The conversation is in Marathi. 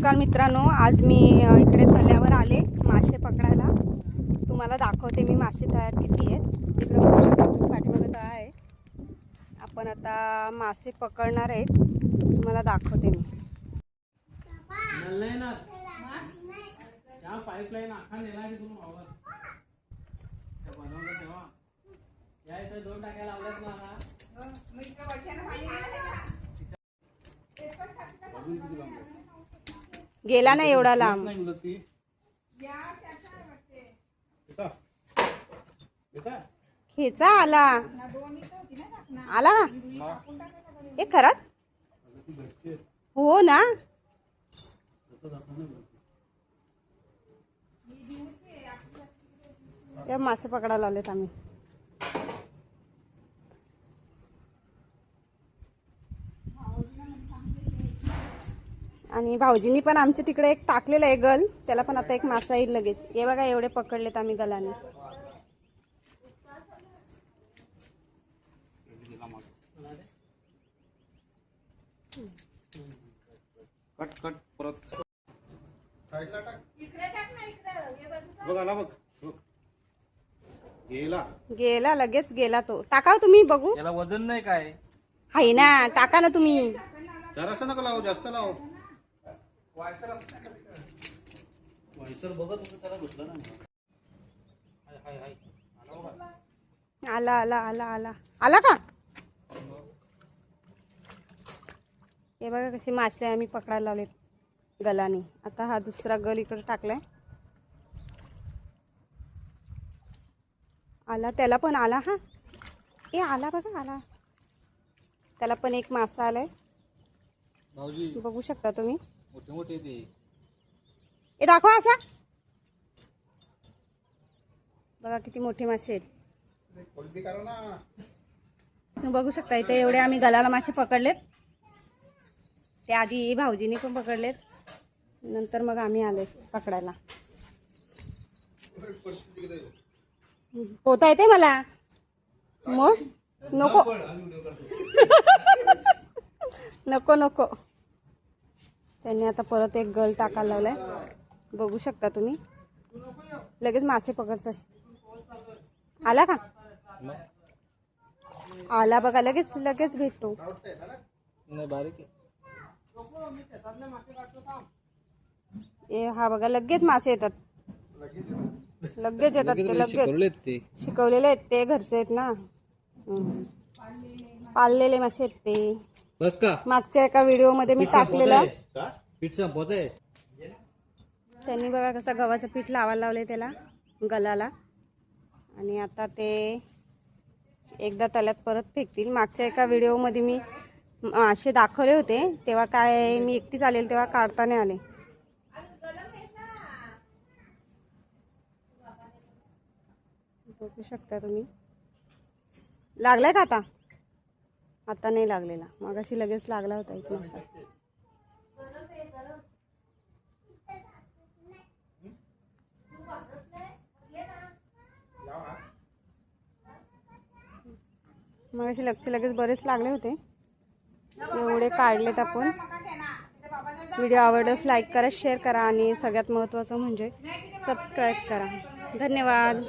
नमस्कार मित्रांनो, आज मी इकडे तळ्यावर आले मासे पकडायला। तुम्हाला दाखवते मी मासे तळ्यात किती आहेत। इकडे बघू शकता तुम्ही, पाठीमागे तळा आहे। आपण आता मासे पकडणार आहेत, तुम्हाला दाखवते मी। पाइपलाइन आखा नेला की तुम्ही वावर बनवलं तेव्हा यायचं 2 टाक्या लावल्यात मला मग इकडे वरच्यानं पाणी गेला नाही एवढा लांब। खेचा आला आला का हे खरंच हो ना। त्या मासे पकडायला आलेत आम्ही। आणि भाऊजींनी पण आमच्या तिकडे एक टाकलेला आहे गल, त्याला पण आता एक मासा येईल लगेच। हे बघा एवढे पकडलेत आम्ही गलाने। कट कट परत साईडला टाक, इकडे टाक ना, इकडे बघ आला बघ गेला गेला लगेच गेला तो। टाकाव तुम्ही बघू, याला वजन नाही काय हाय ना, टाका ना तुम्ही। जरासं नका लावू, जास्त लाव। वायसर बघत होतं त्याला घुसलं ना। हाय हाय हाय आला आला आला आला आला का। हे बघा कसे मासे आम्ही पकडायला लावलेत गलाने। आता हा दुसरा गल इकडे टाकलाय, आला त्याला पण आला। हा ए आला बघा आला, त्याला पण एक मासा आलाय भाऊजी, बघू शकता तुम्ही। मोठे मोठे ते ए दाखवा असा, बघा किती मोठे मासे आहेत। कोलबी करा ना, तुम्ही बघू शकता इथे एवढे आम्ही गलाला मासे पकडलेत। ते आधी भाऊजींनी पण पकडलेत, नंतर मग आम्ही आलोय पकडायला। पोहता येते मला मग नको नको नको। त्यांनी आता परत एक गल टाकायला लावलाय, बघू शकता तुम्ही। लगेच मासे पकडतोय। आला का, आला बघा, लगेच लगेच भेटतो। नाही बारीक आहे। ए हा बघा लगेच मासे येतात, लगेच येतात ते, लगेच शिकवलेले आहेत ते, घरचे आहेत ना, पाळलेले मासे आहेत ते। बस का मागच्या एका व्हिडिओ मध्ये मी टाकलेला, पीठ संपवत आहे त्यांनी बघा कसं गव्हाचं पीठ लावायला लावले त्याला गलाला। आणि आता ते एकदा तळ्यात परत फेकतील। मागच्या एका व्हिडिओ मध्ये मी मासे दाखवले होते, तेव्हा काय मी एकटीच आलेले, तेव्हा काढता नाही आले। बघू शकता तुम्ही। लागलाय का आता, आता नाही लागलेला, मगाशी लगेच लागला होता एक मासा। मगाशी लगेच बरेच लागले होते, एवढे काढलेत आपण। व्हिडिओ आवडल्यास लाईक करा, शेअर करा आणि सगळ्यात महत्त्वाचं म्हणजे सबस्क्राईब करा। धन्यवाद।